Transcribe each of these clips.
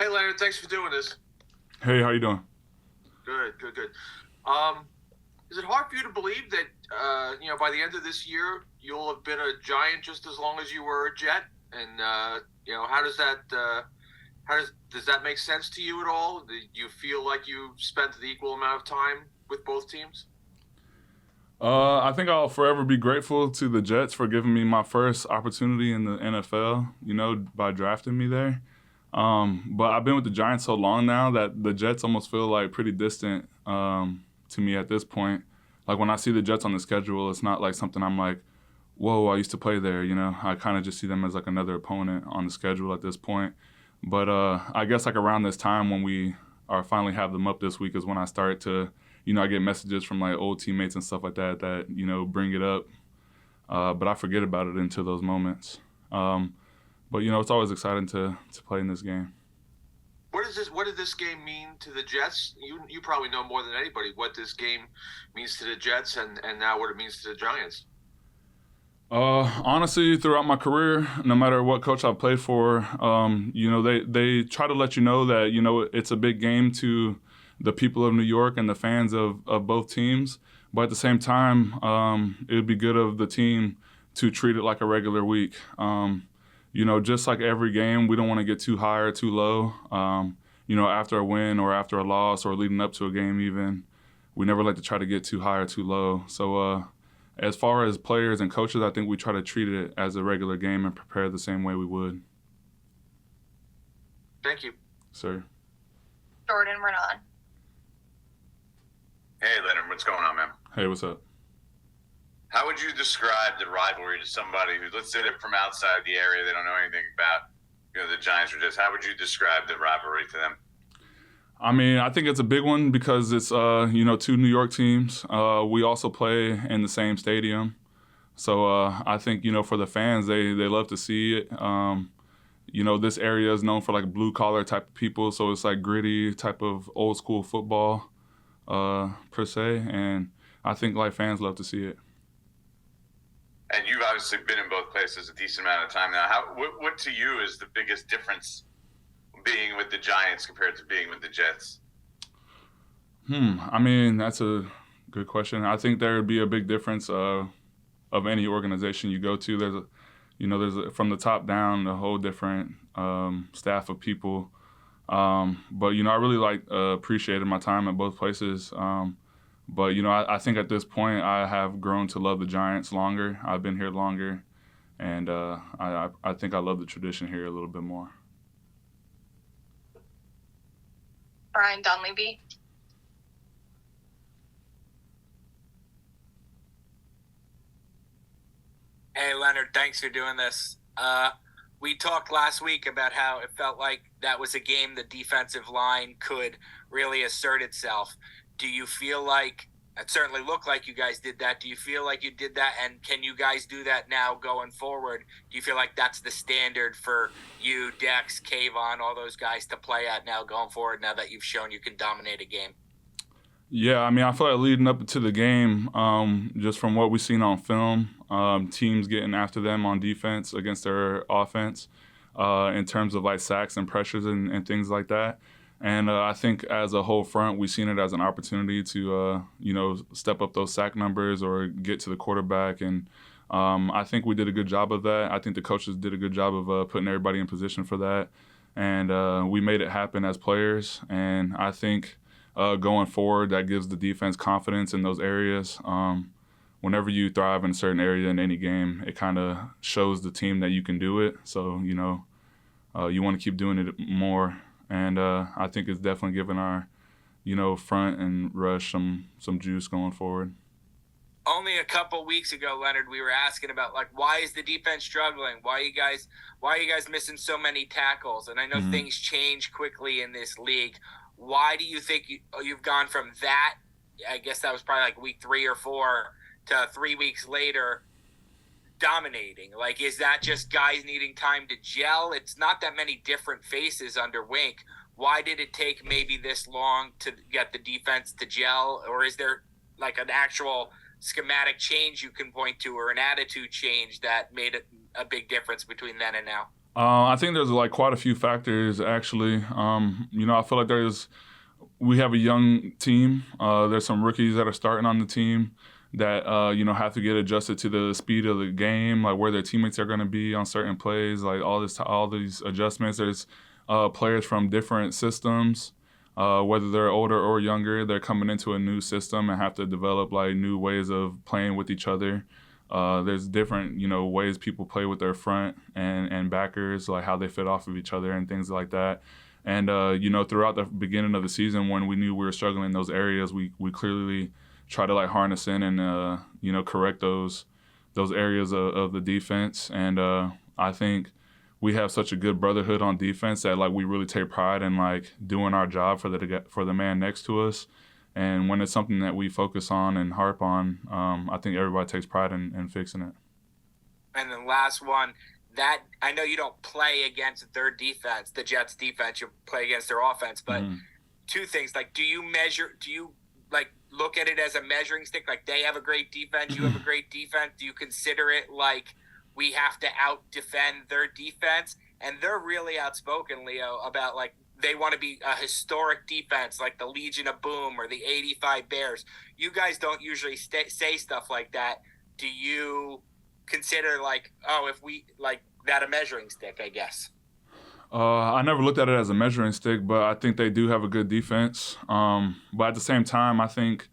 Hey, Leonard, thanks for doing this. Hey, how you doing? Good. Is it hard for you to believe that, by the end of this year, you'll have been a Giant just as long as you were a Jet? And, how does does that make sense to you at all? Do you feel like you spent the equal amount of time with both teams? I think I'll forever be grateful to the Jets for giving me my first opportunity in the NFL, by drafting me there. But I've been with the Giants so long now that the Jets almost feel like pretty distant to me at this point. Like when I see the Jets on the schedule, it's not like something I'm like, whoa, I used to play there, I kind of just see them as like another opponent on the schedule at this point. But I guess like around this time when we are finally have them up this week is when I start to, I get messages from like old teammates and stuff like that bring it up. But I forget about it until those moments. But it's always exciting to play in this game. What did this game mean to the Jets? You probably know more than anybody what this game means to the Jets and now what it means to the Giants. Honestly, throughout my career, no matter what coach I've played for, they try to let you know that, it's a big game to the people of New York and the fans of both teams. But at the same time, it would be good of the team to treat it like a regular week. Just like every game, we don't want to get too high or too low. After a win or after a loss or leading up to a game even, we never like to try to get too high or too low. So as far as players and coaches, I think we try to treat it as a regular game and prepare the same way we would. Thank you. Sir. Jordan Renan. Hey, Leonard, what's going on, man? Hey, what's up? How would you describe the rivalry to somebody who, let's say they're from outside the area, they don't know anything about, the Giants or Jets? How would you describe the rivalry to them? I mean, I think it's a big one because it's, two New York teams. We also play in the same stadium. So I think, for the fans, they love to see it. This area is known for like blue collar type of people. So it's like gritty type of old school football per se. And I think like fans love to see it. And you've obviously been in both places a decent amount of time now. What to you is the biggest difference being with the Giants compared to being with the Jets? I mean, that's a good question. I think there would be a big difference of any organization you go to. There's from the top down a whole different staff of people. But I really appreciated my time at both places. But I think at this point I have grown to love the Giants longer. I've been here longer, and I think I love the tradition here a little bit more. Brian Dunleavy. Hey, Leonard, thanks for doing this. We talked last week about how it felt like that was a game the defensive line could really assert itself. Do you feel like it certainly looked like you guys did that? Do you feel like you did that? And can you guys do that now going forward? Do you feel like that's the standard for you, Dex, Kayvon, all those guys to play at now going forward now that you've shown you can dominate a game? Yeah, I mean, I feel like leading up to the game, just from what we've seen on film, teams getting after them on defense against their offense in terms of like sacks and pressures and things like that. And I think as a whole front, we've seen it as an opportunity to, step up those sack numbers or get to the quarterback. And I think we did a good job of that. I think the coaches did a good job of putting everybody in position for that. And we made it happen as players. And I think going forward, that gives the defense confidence in those areas. Whenever you thrive in a certain area in any game, it kind of shows the team that you can do it. So, you want to keep doing it more. And I think it's definitely given our, front and rush some juice going forward. Only a couple weeks ago, Leonard, we were asking about why is the defense struggling? Why are you guys missing so many tackles? And I know things change quickly in this league. Why do you think you've gone from that? I guess that was probably week 3 or 4 to 3 weeks later, dominating. Is that just guys needing time to gel? It's not that many different faces under Wink. Why did it take maybe this long to get the defense to gel? Or is there an actual schematic change you can point to or an attitude change that made a big difference between then and now? I think there's like quite a few factors actually. I feel like we have a young team. There's some rookies that are starting on the team that have to get adjusted to the speed of the game, like where their teammates are going to be on certain plays, like all these adjustments. There's players from different systems, whether they're older or younger. They're coming into a new system and have to develop like new ways of playing with each other. There's different, ways people play with their front and backers, like how they fit off of each other and things like that. And, throughout the beginning of the season when we knew we were struggling in those areas, we clearly try to like harness in and, correct those areas of the defense. And I think we have such a good brotherhood on defense that like we really take pride in like doing our job for the man next to us. And when it's something that we focus on and harp on, I think everybody takes pride in fixing it. And then last one, that I know you don't play against their defense, the Jets defense, you play against their offense, but two things, like do you like look at it as a measuring stick? Like they have a great defense, you have a great defense. Do you consider it like we have to out-defend their defense? And they're really outspoken, Leo, about like they want to be a historic defense like the Legion of Boom or the 85 Bears. You guys don't usually say stuff like that. Do you consider like, if we like that a measuring stick, I guess? I never looked at it as a measuring stick, but I think they do have a good defense. But at the same time, I think,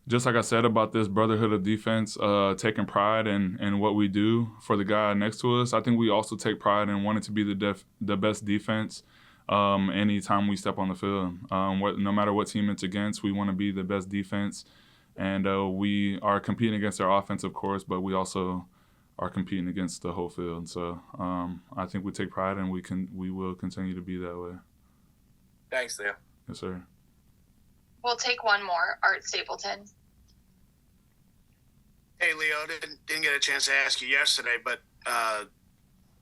just like I said about this brotherhood of defense, taking pride in what we do for the guy next to us, I think we also take pride in wanting to be the best defense anytime we step on the field. No matter what team it's against, we want to be the best defense. And we are competing against their offense, of course, but we also are competing against the whole field. So I think we take pride and we will continue to be that way. Thanks, Leo. Yes, sir. We'll take one more. Art Stapleton. Hey, Leo, didn't get a chance to ask you yesterday, but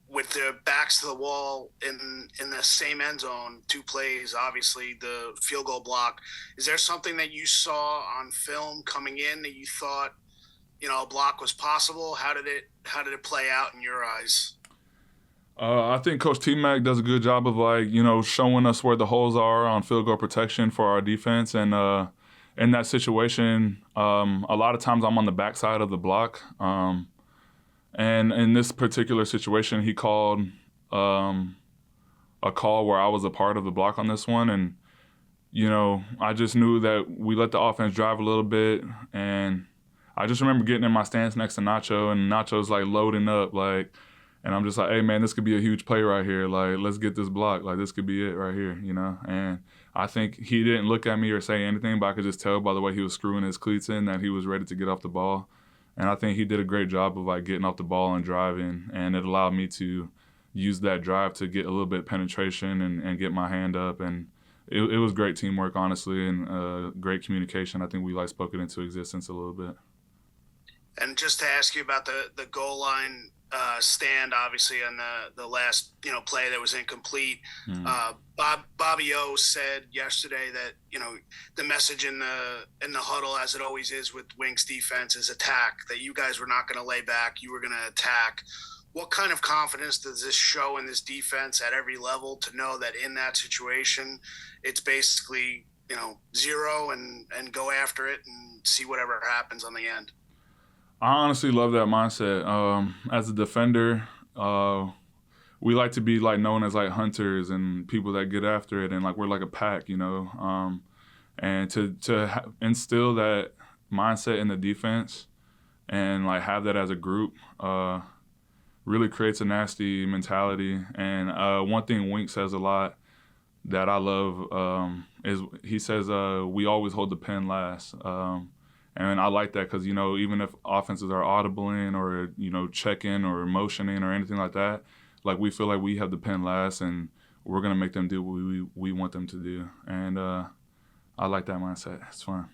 with their backs to the wall in the same end zone, 2 plays, obviously the field goal block, is there something that you saw on film coming in that you thought, a block was possible? How did it play out in your eyes? I think Coach T-Mac does a good job of showing us where the holes are on field goal protection for our defense. And in that situation, a lot of times I'm on the backside of the block. And in this particular situation, he called a call where I was a part of the block on this one. And, I just knew that we let the offense drive a little bit. And I just remember getting in my stance next to Nacho, and Nacho's like loading up, and I'm just like, hey man, this could be a huge play right here. Like, let's get this block. Like, this could be it right here, And I think he didn't look at me or say anything, but I could just tell by the way he was screwing his cleats in that he was ready to get off the ball. And I think he did a great job of getting off the ball and driving, and it allowed me to use that drive to get a little bit of penetration and get my hand up. And it was great teamwork, honestly, and great communication. I think we spoke it into existence a little bit. And just to ask you about the goal line stand, obviously on the last play that was incomplete. Bobby O said yesterday that the message in the huddle, as it always is with Wings defense, is attack. That you guys were not going to lay back, you were going to attack. What kind of confidence does this show in this defense at every level to know that in that situation, it's basically zero and go after it and see whatever happens on the end? I honestly love that mindset. As a defender, we like to be known as hunters and people that get after it, and we're like a pack, and to instill that mindset in the defense and have that as a group really creates a nasty mentality. And one thing Wink says a lot that I love is he says we always hold the pen last. And I like that because, even if offenses are audibling or, checking or motioning or anything like that, we feel like we have the pen last and we're going to make them do what we want them to do. And I like that mindset. It's fun.